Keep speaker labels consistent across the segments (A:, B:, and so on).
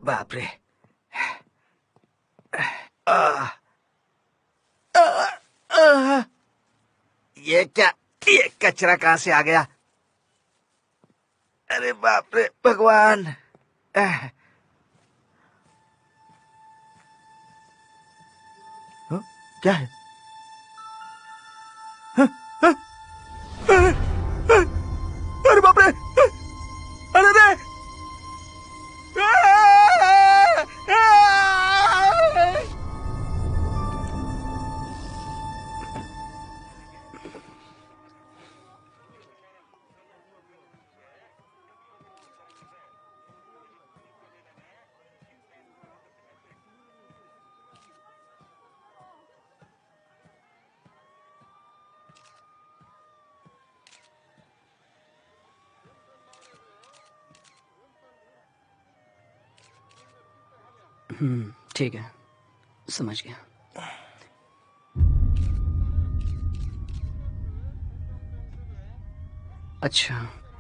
A: बाप रे। ये क्या, ये कचरा कहाँ से आ गया? अरे बाप रे भगवान। क्या है? अरे बाप रे, अरे रे।
B: ठीक है, समझ गया। अच्छा,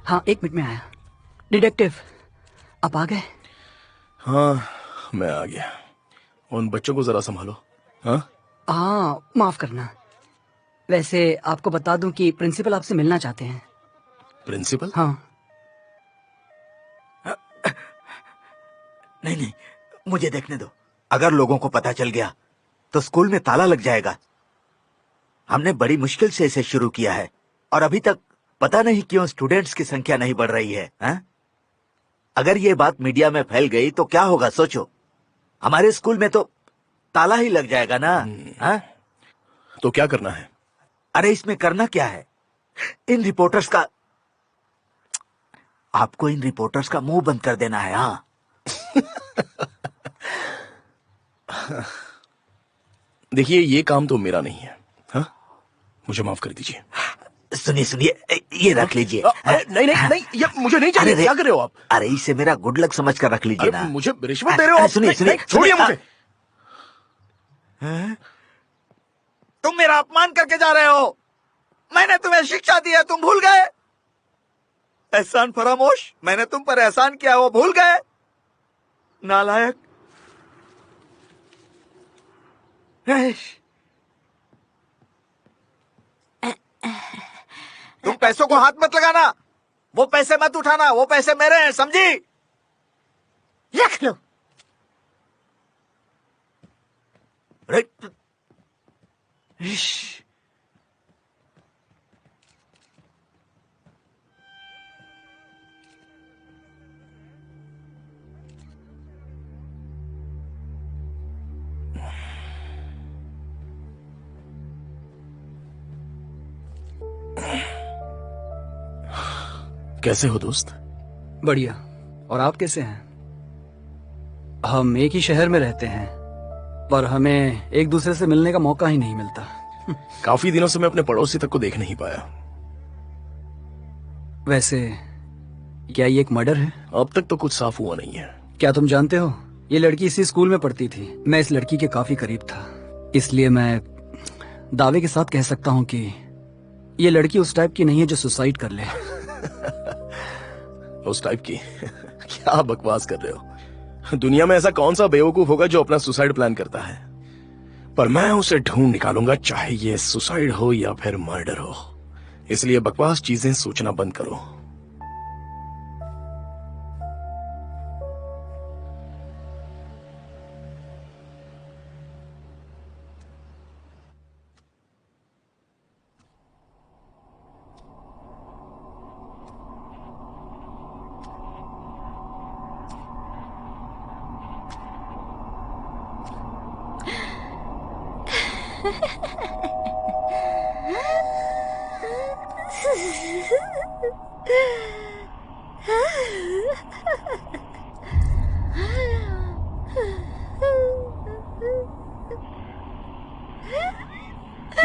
B: हाँ 1 मिनट में आया। डिटेक्टिव, आप आ गए?
C: हाँ, मैं आ गया। उन बच्चों को जरा संभालो।
B: हाँ, माफ करना। वैसे आपको बता दूं कि प्रिंसिपल आपसे मिलना चाहते हैं।
C: प्रिंसिपल?
B: हाँ।
A: नहीं नहीं, मुझे देखने दो। अगर लोगों को पता चल गया तो स्कूल में ताला लग जाएगा। हमने बड़ी मुश्किल से इसे शुरू किया है और अभी तक पता नहीं क्यों स्टूडेंट्स की संख्या नहीं बढ़ रही है, हा? अगर ये बात मीडिया में फैल गई तो क्या होगा सोचो। हमारे स्कूल में तो ताला ही लग जाएगा ना। हा?
C: तो क्या करना है?
A: अरे इसमें करना क्या है, इन रिपोर्टर्स का, आपको इन रिपोर्टर्स का मुंह बंद कर देना है। हाँ
C: देखिए, ये काम तो मेरा नहीं है। हाँ? मुझे माफ कर दीजिए।
A: सुनिए सुनिए, ये रख लीजिए।
C: नहीं नहीं नहीं, ये मुझे नहीं चाहिए। क्या कर रहे हो आप?
A: अरे इसे मेरा गुड लक समझ कर रख लीजिए ना।
C: मुझे रिश्वत दे रहे हो आप?
A: सुनिए सुनिए,
C: छोड़िए मुझे।
A: तुम मेरा अपमान करके जा रहे हो। मैंने तुम्हें शिक्षा दी है, तुम भूल गए? एहसान फरामोश, मैंने तुम पर एहसान किया, वो भूल गए? नालायक। तुम पैसों को हाथ मत लगाना, वो पैसे मत उठाना, वो पैसे मेरे हैं, समझी?
D: रख लो।
C: कैसे हो दोस्त?
B: बढ़िया। और आप कैसे हैं? हम एक ही शहर में रहते हैं, पर हमें एक दूसरे से मिलने का मौका ही नहीं मिलता।
C: काफी दिनों से मैं अपने पड़ोसी तक को देख नहीं पाया।
B: वैसे क्या ये एक मर्डर है?
C: अब तक तो कुछ साफ हुआ नहीं है।
B: क्या तुम जानते हो, ये लड़की इसी स्कूल में पढ़ती थी। मैं इस लड़की के काफी करीब था, इसलिए मैं दावे के साथ कह सकता हूँ कि ये लड़की उस टाइप की नहीं है जो सुसाइड कर ले।
C: उस टाइप की? क्या बकवास कर रहे हो? दुनिया में ऐसा कौन सा बेवकूफ होगा जो अपना सुसाइड प्लान करता है? पर मैं उसे ढूंढ निकालूंगा, चाहे ये सुसाइड हो या फिर मर्डर हो। इसलिए बकवास चीजें सोचना बंद करो।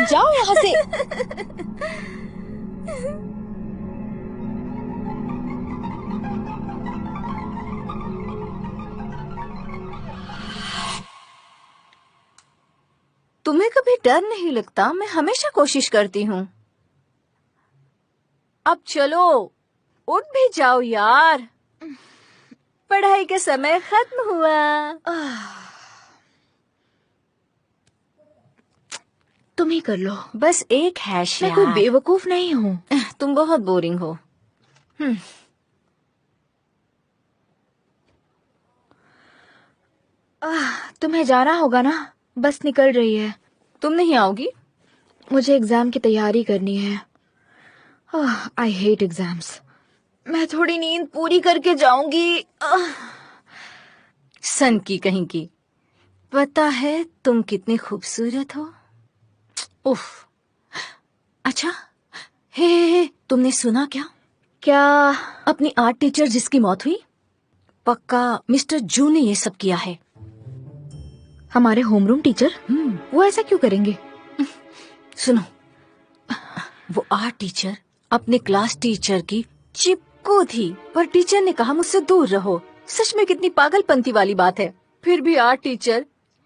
E: जाओ यहाँ से।
F: तुम्हें कभी डर नहीं लगता? मैं हमेशा कोशिश करती हूँ। अब चलो, उठ भी जाओ यार, पढ़ाई का समय खत्म हुआ।
E: तुम ही कर लो।
F: बस एक हैश
E: मैं कोई बेवकूफ नहीं हूँ।
F: तुम बहुत बोरिंग हो।
E: तुम्हें जाना होगा ना, बस निकल रही है।
F: तुम नहीं आओगी?
E: मुझे एग्जाम की तैयारी करनी है। I hate exams. मैं थोड़ी नींद पूरी करके जाऊंगी।
F: सन की कहीं की। पता है तुम कितनी खूबसूरत हो। उफ। अच्छा, हे, तुमने सुना क्या?
E: क्या?
F: अपनी आर्ट टीचर जिसकी मौत हुई, पक्का मिस्टर जू ने ये सब किया है।
E: हमारे होमरूम टीचर? वो ऐसा क्यों करेंगे?
F: सुनो, वो आर्ट टीचर अपने क्लास टीचर की चिपकू थी, पर टीचर ने कहा मुझसे दूर रहो। सच में कितनी पागलपंती वाली बात है। फिर भी आर्ट टीचर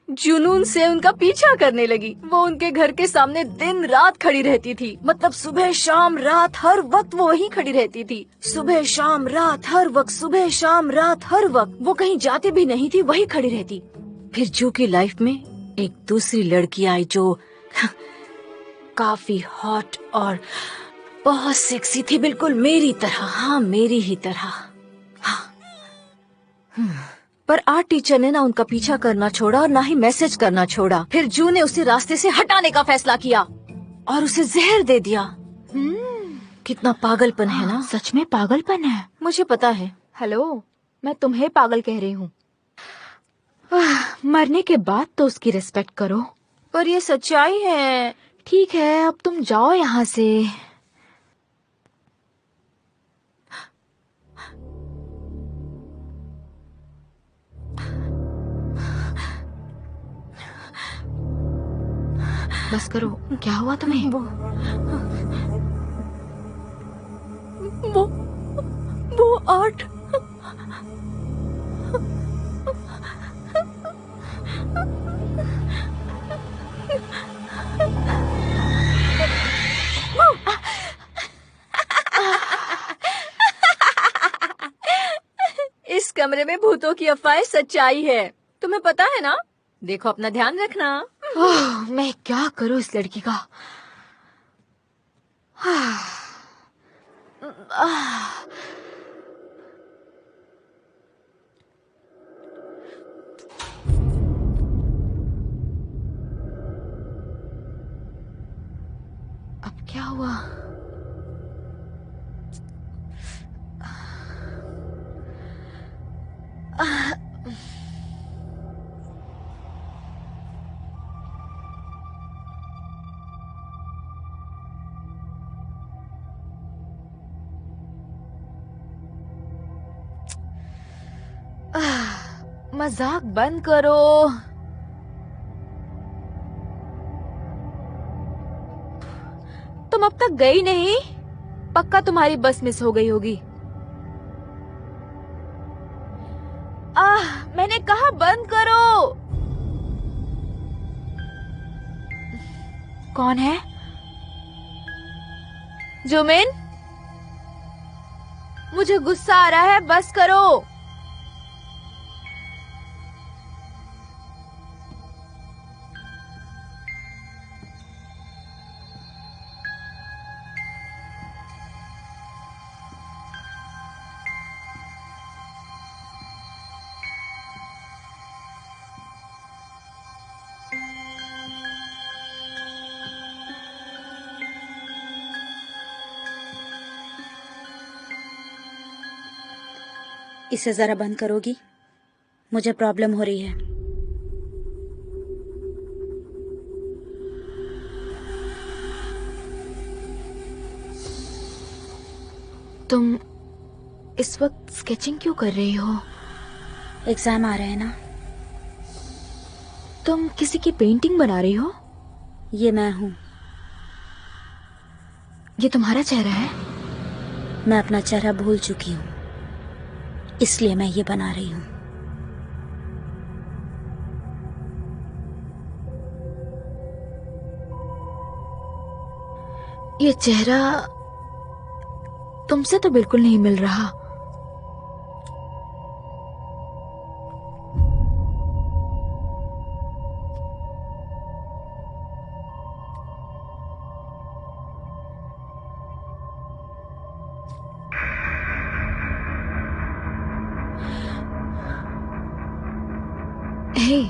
F: जुनून से उनका पीछा करने लगी। वो उनके घर के सामने दिन रात खड़ी रहती थी। मतलब सुबह शाम रात हर वक्त वो वहीं खड़ी रहती थी। सुबह शाम रात हर वक्त, सुबह शाम रात हर वक्त। वो कहीं जाती भी नहीं थी, वहीं खड़ी रहती। फिर जू की लाइफ में एक दूसरी लड़की आई जो काफी हॉट और बहुत सेक्सी थी, बिल्कुल मेरी तरह। हाँ, मेरी ही तरह। हाँ। पर आर्ट टीचर ने ना उनका पीछा करना छोड़ा और ना ही मैसेज करना छोड़ा। फिर जू ने उसे रास्ते से हटाने का फैसला किया और उसे जहर दे दिया। कितना पागलपन है ना?
E: सच में पागलपन है।
F: मुझे पता है।
E: हेलो, मैं तुम्हें पागल कह रही हूँ। मरने के बाद तो उसकी रिस्पेक्ट करो।
F: पर ये सच्चाई है।
E: ठीक है, अब तुम जाओ यहाँ से। बस करो। क्या हुआ तुम्हें?
F: वो आर्ट। इस कमरे में भूतों की अफवाह सच्चाई है, तुम्हें पता है ना? देखो, अपना ध्यान रखना।
E: मैं क्या करूं इस लड़की का? अब क्या हुआ? मजाक बंद करो। तुम अब तक गई नहीं? पक्का तुम्हारी बस मिस हो गई होगी। मैंने कहा बंद करो। कौन है? जुमिन, मुझे गुस्सा आ रहा है, बस करो।
D: इसे जरा बंद करोगी? मुझे प्रॉब्लम हो रही है।
E: तुम इस वक्त स्केचिंग क्यों कर रही हो?
D: एग्जाम आ रहे हैं ना।
E: तुम किसी की पेंटिंग बना रही हो?
D: ये मैं हूँ।
E: ये तुम्हारा चेहरा है?
D: मैं अपना चेहरा भूल चुकी हूँ, इसलिए मैं ये बना रही हूँ।
E: ये चेहरा तुमसे तो बिल्कुल नहीं मिल रहा। हे,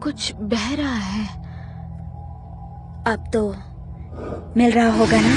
E: कुछ बह रहा है।
D: अब तो मिल रहा होगा ना?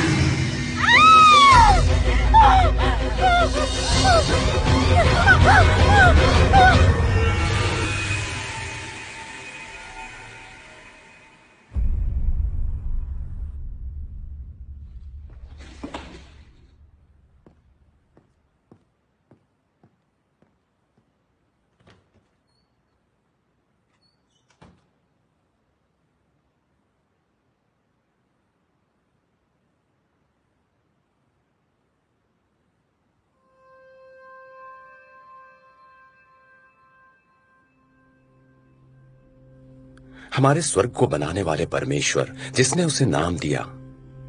G: हमारे स्वर्ग को बनाने वाले परमेश्वर, जिसने उसे नाम दिया,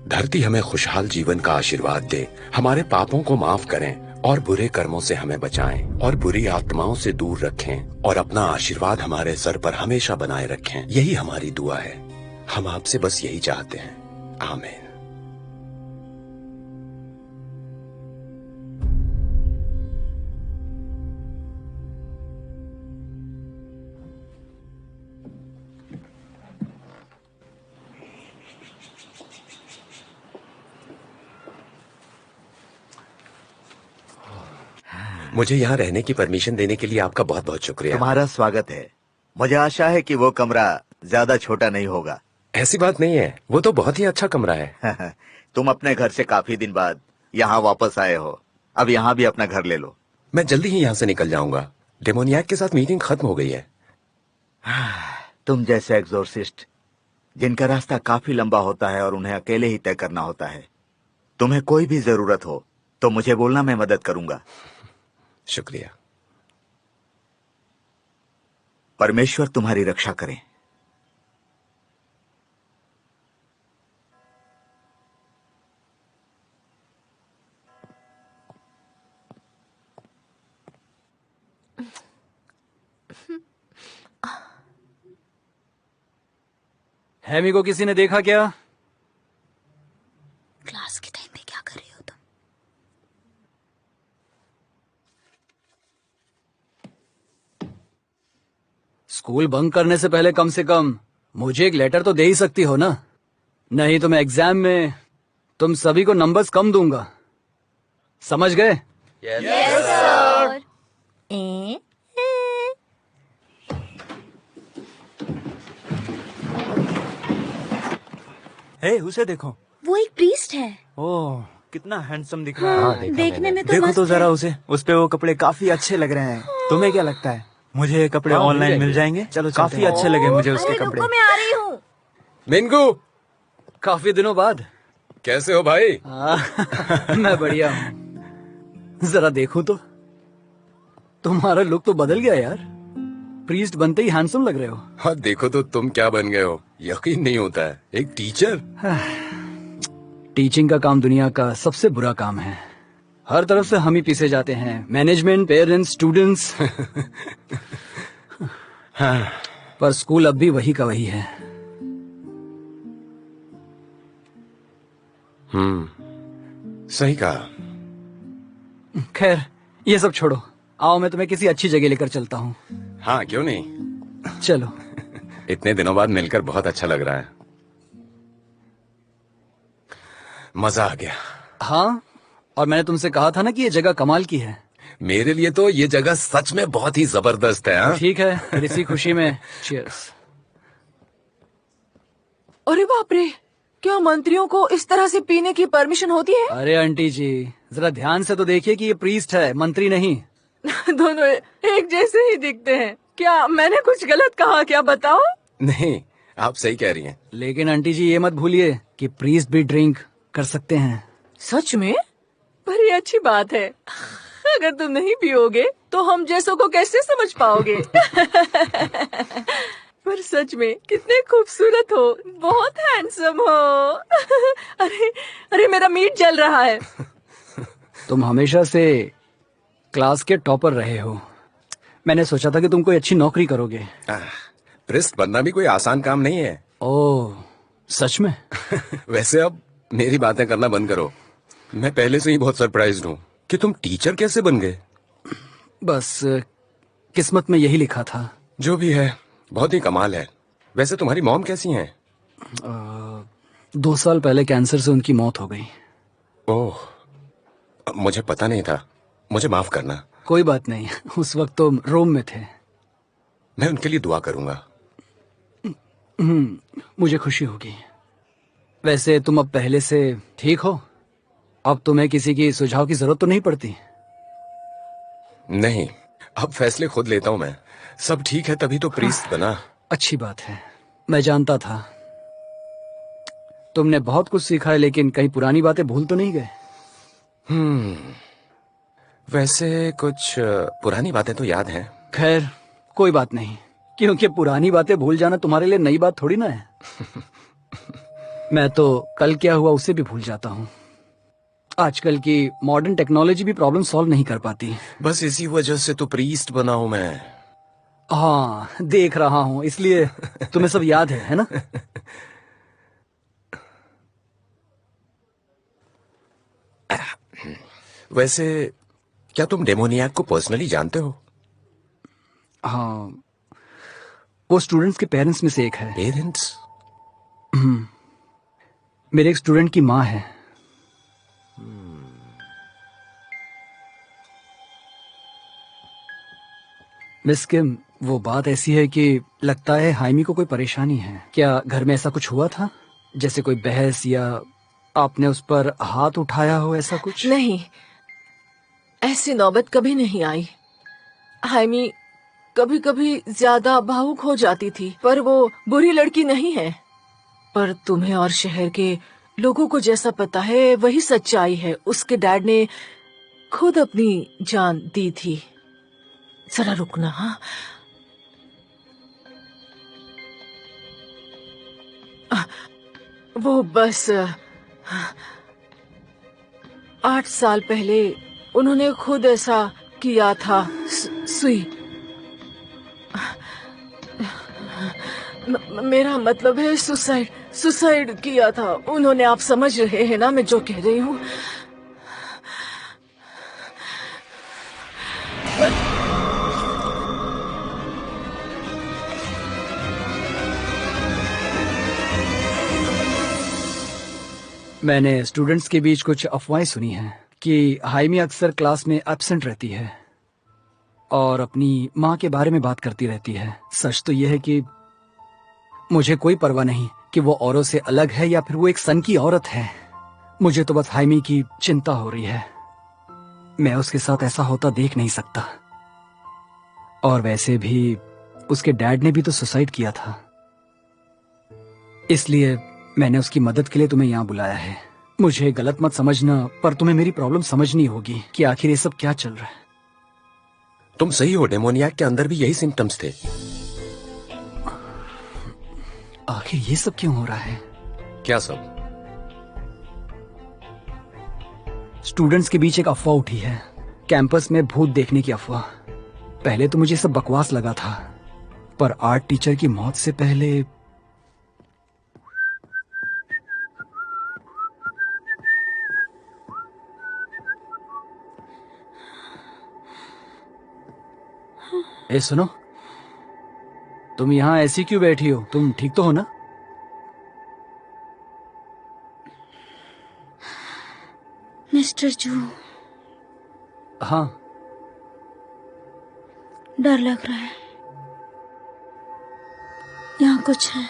G: धरती हमें खुशहाल जीवन का आशीर्वाद दे, हमारे पापों को माफ करें और बुरे कर्मों से हमें बचाएं और बुरी आत्माओं से दूर रखें और अपना आशीर्वाद हमारे सर पर हमेशा बनाए रखें। यही हमारी दुआ है। हम आपसे बस यही चाहते हैं। आमीन। मुझे यहाँ रहने की परमिशन देने के लिए आपका बहुत बहुत शुक्रिया।
A: तुम्हारा स्वागत है। मुझे आशा है कि वो कमरा ज्यादा छोटा नहीं होगा।
G: ऐसी बात नहीं है, वो तो बहुत ही अच्छा कमरा है।
A: तुम अपने घर से काफी दिन बाद यहाँ वापस आए हो, अब यहाँ भी अपना घर ले लो।
G: मैं जल्दी ही यहाँ से निकल जाऊंगा। डेमोनियाक के साथ मीटिंग खत्म हो गई है।
A: तुम जैसे एग्जोर्सिस्ट जिनका रास्ता काफी लंबा होता है और उन्हें अकेले ही तय करना होता है, तुम्हें कोई भी जरूरत हो तो मुझे बोलना, मैं मदद करूंगा।
G: शुक्रिया।
A: परमेश्वर तुम्हारी रक्षा करें।
B: हैमी को किसी ने देखा क्या?
D: क्लास के टाइम में क्या कर रही हो तुम?
B: स्कूल बंक करने से पहले कम से कम मुझे एक लेटर तो दे ही सकती हो ना, नहीं तो मैं एग्जाम में तुम सभी को नंबर्स कम दूंगा। समझ गए?
H: हे, उसे देखो।
D: वो एक प्रीस्ट है।
H: ओह, कितना हैंडसम दिख रहा है।
D: देखने में तो
H: देखो
D: मस्त
H: तो जरा
D: है।
H: उसे, उस पे वो कपड़े काफी अच्छे लग रहे हैं। तुम्हें क्या लगता है, मुझे ये कपड़े ऑनलाइन मिल जाएंगे? चलो, काफी अच्छे लगे मुझे उसके
D: अरे
H: कपड़े।
D: रुको, मैं आ रही हूँ।
G: मिंगू,
B: काफी दिनों बाद।
G: कैसे हो भाई?
B: मैं बढ़िया हूँ। जरा देखूं तो, तुम्हारा लुक तो बदल गया यार। प्रीस्ट बनते ही हैंडसम लग रहे हो।
G: हाँ, देखो तो तुम क्या बन गए हो। यकीन नहीं होता है, एक टीचर।
B: टीचिंग का काम दुनिया का सबसे बुरा काम है। हर तरफ से हम ही पीछे जाते हैं, मैनेजमेंट, पेरेंट्स, स्टूडेंट्स। पर स्कूल अब भी वही का वही है।
G: सही कहा।
B: खैर, ये सब छोड़ो, आओ मैं तुम्हें किसी अच्छी जगह लेकर चलता हूँ।
G: हाँ, क्यों नहीं।
B: चलो।
G: इतने दिनों बाद मिलकर बहुत अच्छा लग रहा है। मजा आ गया।
B: हाँ, और मैंने तुमसे कहा था ना कि ये जगह कमाल की है।
G: मेरे लिए तो ये जगह सच में बहुत ही जबरदस्त है। हाँ?
B: ठीक है, फिर इसी खुशी में चीयर्स।
F: अरे बाप रे, क्या मंत्रियों को इस तरह से पीने की परमिशन होती है?
B: अरे आंटी जी, जरा ध्यान से तो देखिए कि ये प्रीस्ट है, मंत्री नहीं।
F: दोनों एक जैसे ही दिखते हैं। क्या मैंने कुछ गलत कहा क्या, बताओ?
G: नहीं, आप सही कह रही हैं।
B: लेकिन आंटी जी ये मत भूलिए कि प्रीस्ट भी ड्रिंक कर सकते हैं।
F: सच में? बड़ी अच्छी बात है। अगर तुम नहीं पियोगे तो हम जैसों को कैसे समझ पाओगे? पर सच में कितने खूबसूरत हो, बहुत हैंडसम हो। अरे अरे मेरा मीट जल रहा है।
B: तुम हमेशा से क्लास के टॉपर रहे हो। मैंने सोचा था कि तुम कोई अच्छी नौकरी करोगे।
G: प्रिस्ट बनना भी कोई आसान काम नहीं है।
B: ओह, सच में?
G: वैसे अब मेरी बातें करना बंद करो। मैं पहले से ही बहुत सरप्राइज्ड हूँ कि तुम टीचर कैसे बन गए।
B: बस किस्मत में यही लिखा था।
G: जो भी है, बहुत ही कमाल है। वैसे तुम्हारी मॉम कैसी हैं?
B: 2 साल पहले कैंसर से उनकी मौत हो गई।
G: ओह, मुझे पता नहीं था, मुझे माफ करना।
B: कोई बात नहीं, उस वक्त तो रोम में थे।
G: मैं उनके लिए दुआ करूंगा।
B: मुझे खुशी होगी। वैसे तुम अब पहले से ठीक हो? अब तुम्हें किसी की सुझाव की जरूरत तो नहीं पड़ती?
G: नहीं, अब फैसले खुद लेता हूं मैं। सब ठीक है तभी तो प्रीस्ट बना।
B: अच्छी बात है। मैं जानता था तुमने बहुत कुछ सीखा है, लेकिन कहीं पुरानी बातें भूल तो नहीं गए?
G: वैसे कुछ पुरानी बातें तो याद हैं।
B: खैर कोई बात नहीं, क्योंकि पुरानी बातें भूल जाना तुम्हारे लिए नई बात थोड़ी ना है। मैं तो कल क्या हुआ उसे भी भूल जाता हूँ। आजकल की मॉडर्न टेक्नोलॉजी भी प्रॉब्लम सॉल्व नहीं कर पाती।
G: बस इसी वजह से तो प्रीस्ट बना हूं मैं।
B: हाँ, देख रहा हूँ, इसलिए तुम्हें सब याद है ना?
G: वैसे क्या तुम डेमोनियाक को पर्सनली जानते हो?
B: हाँ, वो स्टूडेंट्स के पेरेंट्स में से एक है।
G: पेरेंट्स?
B: मेरे एक स्टूडेंट की माँ है। मिस किम, वो बात ऐसी है कि लगता है हाइमी को कोई परेशानी है। क्या घर में ऐसा कुछ हुआ था, जैसे कोई बहस या आपने उस पर हाथ उठाया हो, ऐसा कुछ?
F: नहीं, ऐसी नौबत कभी नहीं आई। हाइमी कभी कभी ज्यादा भावुक हो जाती थी, पर वो बुरी लड़की नहीं है। पर तुम्हें और शहर के लोगों को जैसा पता है वही सच्चाई है। उसके डैड ने खुद अपनी जान दी थी। जरा रुकना। हाँ, वो बस 8 साल पहले उन्होंने खुद ऐसा किया था। सुई, मेरा मतलब है सुसाइड किया था उन्होंने। आप समझ रहे हैं ना मैं जो कह रही हूँ?
B: मैंने स्टूडेंट्स के बीच कुछ अफवाहें सुनी हैं कि हाइमी अक्सर क्लास में एब्सेंट रहती है और अपनी माँ के बारे में बात करती रहती है। सच तो यह है कि मुझे कोई परवाह नहीं कि वो औरों से अलग है या फिर वो एक सन की औरत है। मुझे तो बस हाइमी की चिंता हो रही है। मैं उसके साथ ऐसा होता देख नहीं सकता। और वैसे भी उसके डैड ने भी तो सुसाइड किया था, इसलिए मैंने उसकी मदद के लिए तुम्हें यहाँ बुलाया है। मुझे गलत मत समझना, पर तुम्हें मेरी प्रॉब्लम समझनी होगी कि आखिर ये सब क्या चल रहा है।
G: तुम सही हो, डेमोनियाक के अंदर भी यही सिम्टम्स थे।
B: आखिर ये सब क्यों हो रहा है?
G: क्या सब?
B: स्टूडेंट्स के बीच एक अफवाह उठी है, कैंपस में भूत देखने की अफवाह। पहले तो मुझे सब बकवास लगा था, पर आर्ट टीचर की मौत से पहले ए सुनो, तुम यहाँ ऐसी क्यों बैठी हो? तुम ठीक तो हो ना?
D: मिस्टर जू,
B: हाँ।
D: डर लग रहा है। यहाँ कुछ है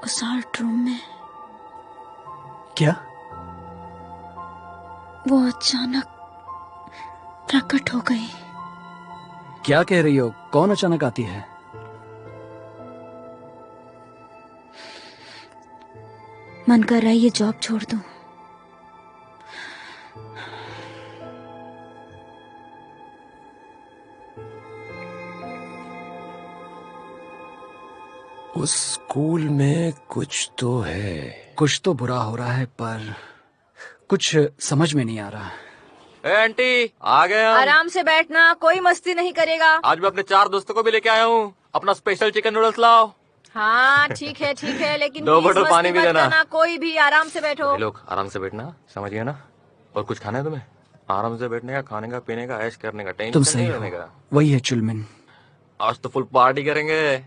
D: उस आर्ट रूम में।
B: क्या?
D: वो अचानक प्रकट हो गई।
B: क्या कह रही हो? कौन अचानक आती है?
D: मन कर रहा है ये जॉब छोड़ दूं।
G: उस स्कूल में कुछ तो है।
B: कुछ तो बुरा हो रहा है, पर कुछ समझ में नहीं आ रहा।
I: ए आंटी, आ गए हम।
F: आराम से बैठना, कोई मस्ती नहीं करेगा।
I: आज मैं अपने 4 दोस्तों को भी लेके आया हूँ। अपना स्पेशल चिकन नूडल्स लाओ।
F: हाँ ठीक है, लेकिन
I: 2
F: प्लीज
I: बोतल
F: मस्ती
I: पानी भी
F: मत
I: देना।
F: करना, कोई भी आराम से बैठो।
I: ये लोग आराम से बैठना, समझिए ना। और कुछ खाना है तुम्हें? आराम से बैठने का, खाने का, पीने का, ऐश करने का,
B: तुम
I: टेंशन
B: सही
I: नहीं
B: हो,
I: लेने का।
B: वही है चुलमिन।
I: आज तो फुल पार्टी करेंगे।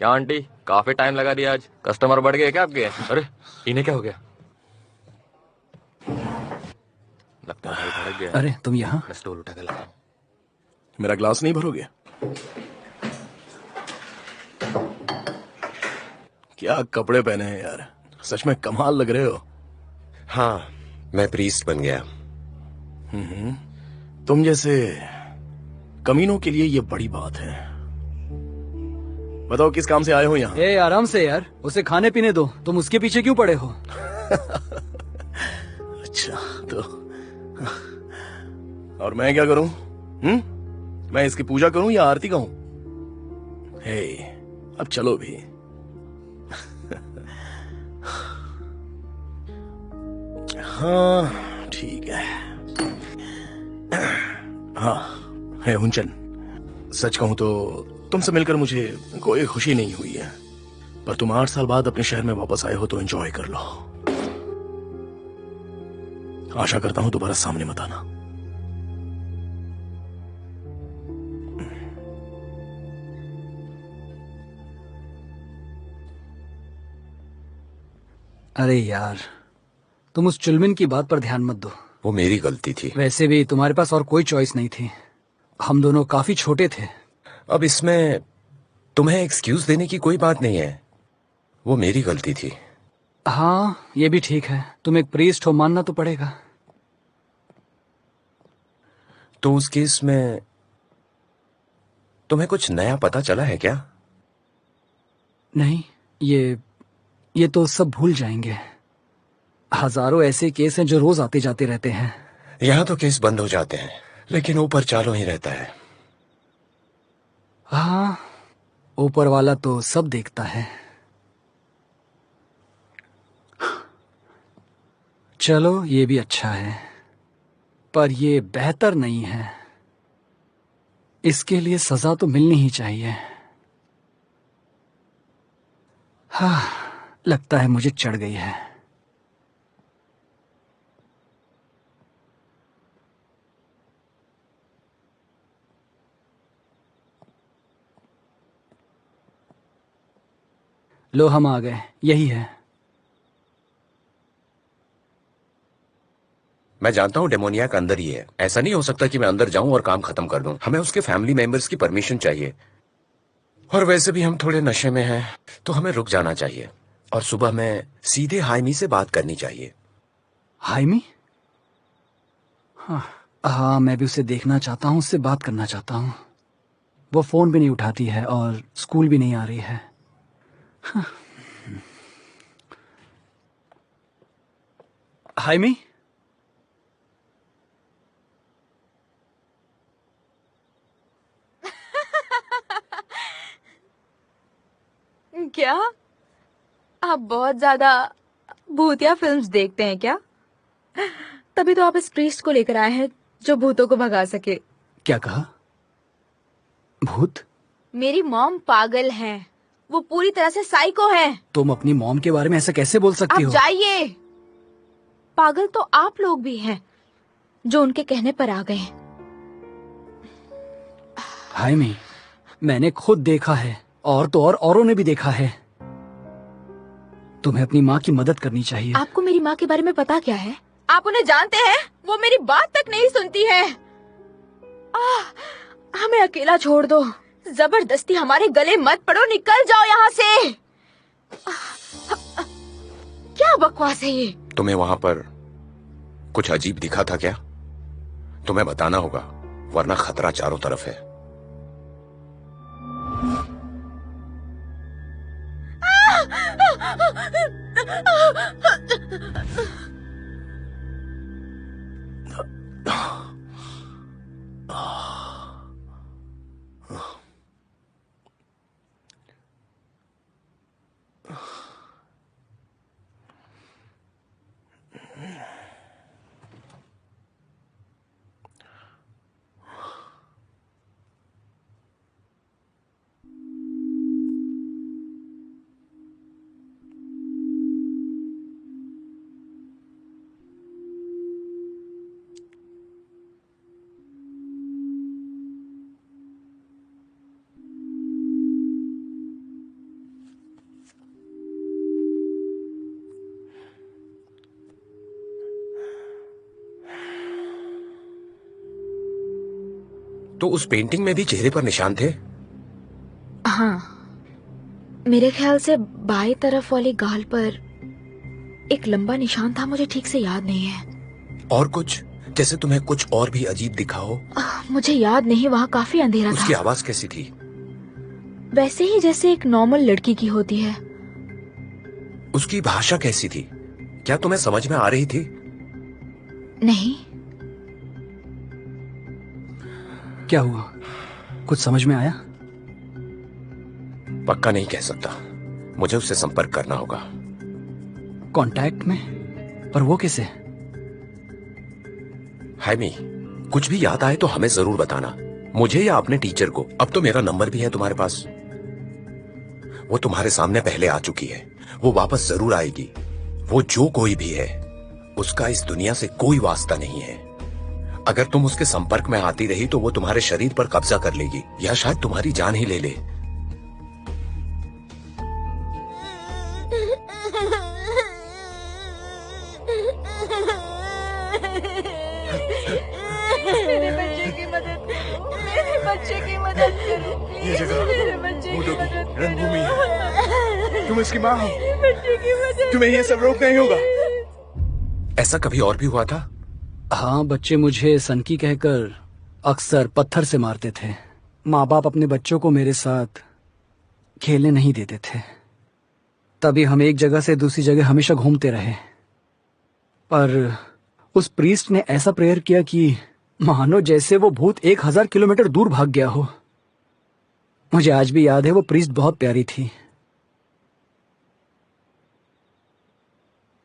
I: क्या आंटी, काफी टाइम लगा दिया आज। कस्टमर बढ़ गए क्या आपके? अरे इन्हें क्या हो गया? लगता है भाई भड़क गया।
B: अरे तुम यहाँ?
I: मैं स्टूल उठा कर लाता हूँ।
C: मेरा ग्लास नहीं भरोगे? क्या कपड़े पहने हैं यार, सच में कमाल लग रहे हो।
G: हाँ, मैं प्रीस्ट बन गया।
C: तुम जैसे कमीनों के लिए ये बड़ी बात है। बताओ किस काम से आए हो यहाँ?
B: ए आराम से यार, उसे खाने पीने दो। तुम उसके पीछे क्यों पड़े हो?
C: अच्छा तो और मैं क्या करूं? मैं इसकी पूजा करूं या आरती गाऊं? हे, अब चलो भी। हाँ ठीक है। हाँ है हुंचन, सच कहूं तो तुमसे मिलकर मुझे कोई खुशी नहीं हुई है, पर तुम 8 साल बाद अपने शहर में वापस आए हो तो एंजॉय कर लो। आशा करता हूं दोबारा सामने मत आना।
B: अरे यार, तुम उस चुलमिन की बात पर ध्यान मत दो।
G: वो मेरी गलती थी।
B: वैसे भी तुम्हारे पास और कोई चॉइस नहीं थी। हम दोनों काफी छोटे थे।
G: अब इसमें तुम्हें एक्सक्यूज देने की कोई बात नहीं है। वो मेरी गलती थी।
B: हाँ ये भी ठीक है, तुम एक प्रीस्ट हो, मानना तो पड़ेगा।
G: तो उस केस में तुम्हें कुछ नया पता चला है क्या?
B: नहीं, ये तो सब भूल जाएंगे। हजारों ऐसे केस हैं जो रोज आते जाते रहते हैं।
G: यहाँ तो केस बंद हो जाते हैं, लेकिन ऊपर चालू ही रहता है।
B: हाँ, ऊपर वाला तो सब देखता है। चलो ये भी अच्छा है, पर ये बेहतर नहीं है। इसके लिए सजा तो मिलनी ही चाहिए। हाँ, लगता है मुझे चढ़ गई है। लो हम आ गए, यही है।
G: मैं जानता हूँ डेमोनियाक अंदर ही है। ऐसा नहीं हो सकता कि मैं अंदर जाऊं और काम खत्म कर दूं। हमें उसके फैमिली मेंबर्स की परमिशन चाहिए। और वैसे भी हम थोड़े नशे में हैं, तो हमें रुक जाना चाहिए और सुबह में सीधे हाइमी से बात करनी चाहिए।
B: हाइमी? हाँ, मैं भी उसे देखना चाहता हूँ, उससे बात करना चाहता हूँ। वो फोन भी नहीं उठाती है और स्कूल भी नहीं आ रही है। हाइमी?
E: क्या आप बहुत ज्यादा भूतिया फिल्म्स देखते हैं क्या? तभी तो आप इस प्रीस्ट को लेकर आए हैं जो भूतों को भगा सके।
B: क्या कहा? भूत?
E: मेरी मॉम पागल है, वो पूरी तरह से साइको है।
B: तुम अपनी मॉम के बारे में ऐसा कैसे बोल सकती
E: आप
B: हो?
E: जाइए। पागल तो आप लोग भी हैं जो उनके कहने पर आ गए।
B: हाइमी, मैंने खुद देखा है और तो और औरों ने भी देखा है। तुम्हें अपनी माँ की मदद करनी चाहिए।
E: आपको मेरी माँ के बारे में पता क्या है? आप उन्हें जानते हैं? वो मेरी बात तक नहीं सुनती है। हमें अकेला छोड़ दो, जबरदस्ती हमारे गले मत पड़ो, निकल जाओ यहाँ से। क्या बकवास है ये?
G: तुम्हें वहां पर कुछ अजीब दिखा था क्या? तुम्हें बताना होगा, वरना खतरा चारों तरफ है। तो उस पेंटिंग में भी चेहरे पर निशान थे?
E: हाँ, मेरे ख्याल से बाएं तरफ वाली गाल पर एक लंबा निशान था, मुझे ठीक से याद नहीं है।
G: और कुछ, जैसे तुम्हें कुछ और भी अजीब दिखा हो?
E: मुझे याद नहीं, वहाँ काफी अंधेरा
G: उसकी
E: था।
G: आवाज कैसी थी?
E: वैसे ही जैसे एक नॉर्मल लड़की की होती है।
G: उसकी भाषा कैसी थी? क्या तुम्हें समझ में आ रही थी?
E: नहीं।
B: क्या हुआ, कुछ समझ में आया?
G: पक्का नहीं कह सकता, मुझे उससे संपर्क करना होगा।
B: कांटेक्ट में? पर वो कैसे?
G: हाइमी, कुछ भी याद आए तो हमें जरूर बताना, मुझे या अपने टीचर को। अब तो मेरा नंबर भी है तुम्हारे पास। वो तुम्हारे सामने पहले आ चुकी है, वो वापस जरूर आएगी। वो जो कोई भी है, उसका इस दुनिया से कोई वास्ता नहीं है। अगर तुम उसके संपर्क में आती रही तो वो तुम्हारे शरीर पर कब्जा कर लेगी या शायद तुम्हारी जान ही ले ले।
E: मेरे बच्चे की मदद करो, मेरे बच्चे की मदद करो,
C: ये जगह
E: मेरे बच्चे की मदद करो।
C: रंगभूमि है। तुम इसकी माँ हो,
E: मेरे बच्चे की मदद
C: तुम्हें ये सब रोकना ही होगा।
G: ऐसा कभी और भी हुआ था?
B: हाँ, बच्चे मुझे सनकी कहकर अक्सर पत्थर से मारते थे। माँ बाप अपने बच्चों को मेरे साथ खेलने नहीं देते थे, तभी हम एक जगह से दूसरी जगह हमेशा घूमते रहे। पर उस प्रीस्ट ने ऐसा प्रेयर किया कि मानो जैसे वो भूत 1000 किलोमीटर दूर भाग गया हो। मुझे आज भी याद है, वो प्रीस्ट बहुत प्यारी थी।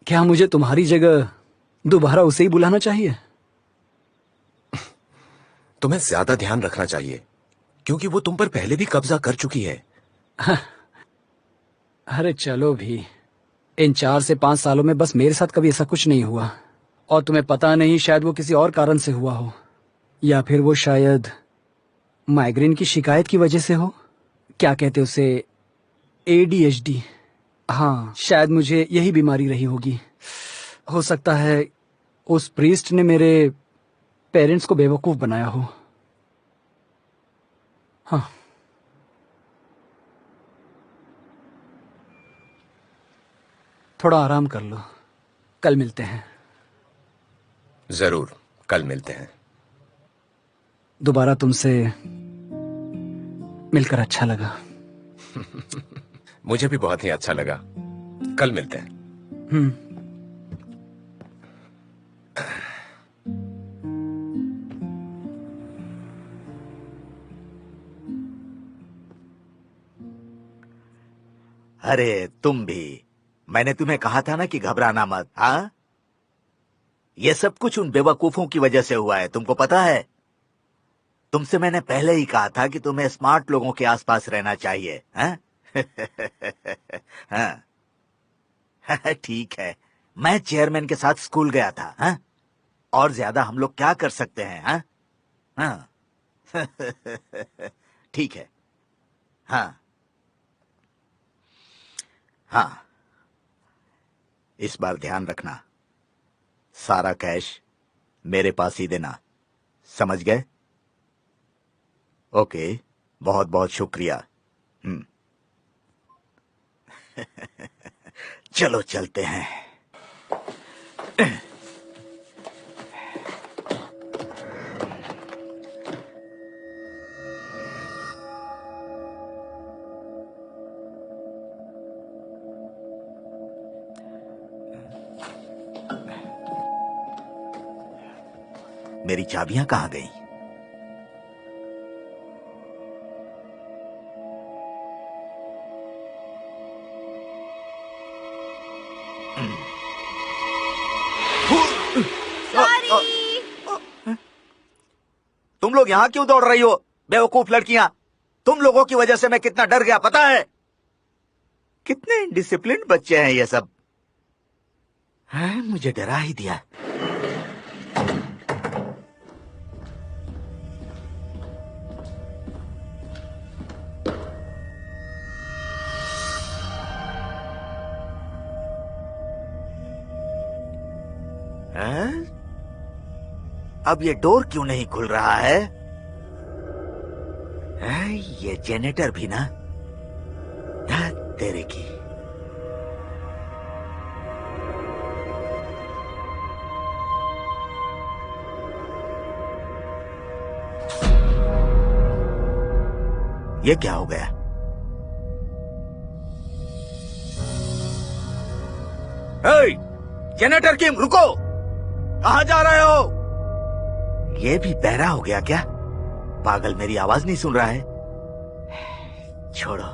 B: क्या मुझे तुम्हारी जगह दोबारा उसे ही बुलाना चाहिए?
G: तुम्हें ज्यादा ध्यान रखना चाहिए, क्योंकि वो तुम पर पहले भी कब्जा कर चुकी है।
B: अरे चलो भी, इन 4 से 5 सालों में बस मेरे साथ कभी ऐसा कुछ नहीं हुआ। और तुम्हें पता नहीं, शायद वो किसी और कारण से हुआ हो, या फिर वो शायद माइग्रेन की शिकायत की वजह से हो। क्या कहते उसे, ADHD। हाँ, शायद मुझे यही बीमारी रही होगी। हो सकता है उस प्रीस्ट ने मेरे पेरेंट्स को बेवकूफ बनाया हो। हाँ, थोड़ा आराम कर लो, कल मिलते हैं।
G: जरूर, कल मिलते हैं।
B: दोबारा तुमसे मिलकर अच्छा लगा।
G: मुझे भी बहुत ही अच्छा लगा। कल मिलते हैं।
A: अरे तुम भी, मैंने तुम्हें कहा था ना कि घबराना मत। हाँ, ये सब कुछ उन बेवकूफों की वजह से हुआ है, तुमको पता है। तुमसे मैंने पहले ही कहा था कि तुम्हें स्मार्ट लोगों के आसपास रहना चाहिए। हाँ? हाँ, ठीक है, मैं चेयरमैन के साथ स्कूल गया था। हाँ? और ज्यादा हम लोग क्या कर सकते हैं? हाँ? हाँ। ठीक है। हाँ हाँ, इस बार ध्यान रखना, सारा कैश मेरे पास ही देना, समझ गए? ओके, बहुत बहुत शुक्रिया। चलो चलते हैं। मेरी चाबियां कहाँ गई? तुम लोग यहां क्यों दौड़ रही हो बेवकूफ लड़कियां? तुम लोगों की वजह से मैं कितना डर गया पता है? कितने इनडिसिप्लिन बच्चे हैं ये सब। है, मुझे डरा ही दिया। हैं? अब ये डोर क्यों नहीं खुल रहा है? ये जेनेटर भी ना, तेरे की। ये क्या हो गया? जेनेटर किम, रुको! कहां जा रहे हो? ये भी बहरा हो गया क्या? पागल मेरी आवाज नहीं सुन रहा है। छोड़ो।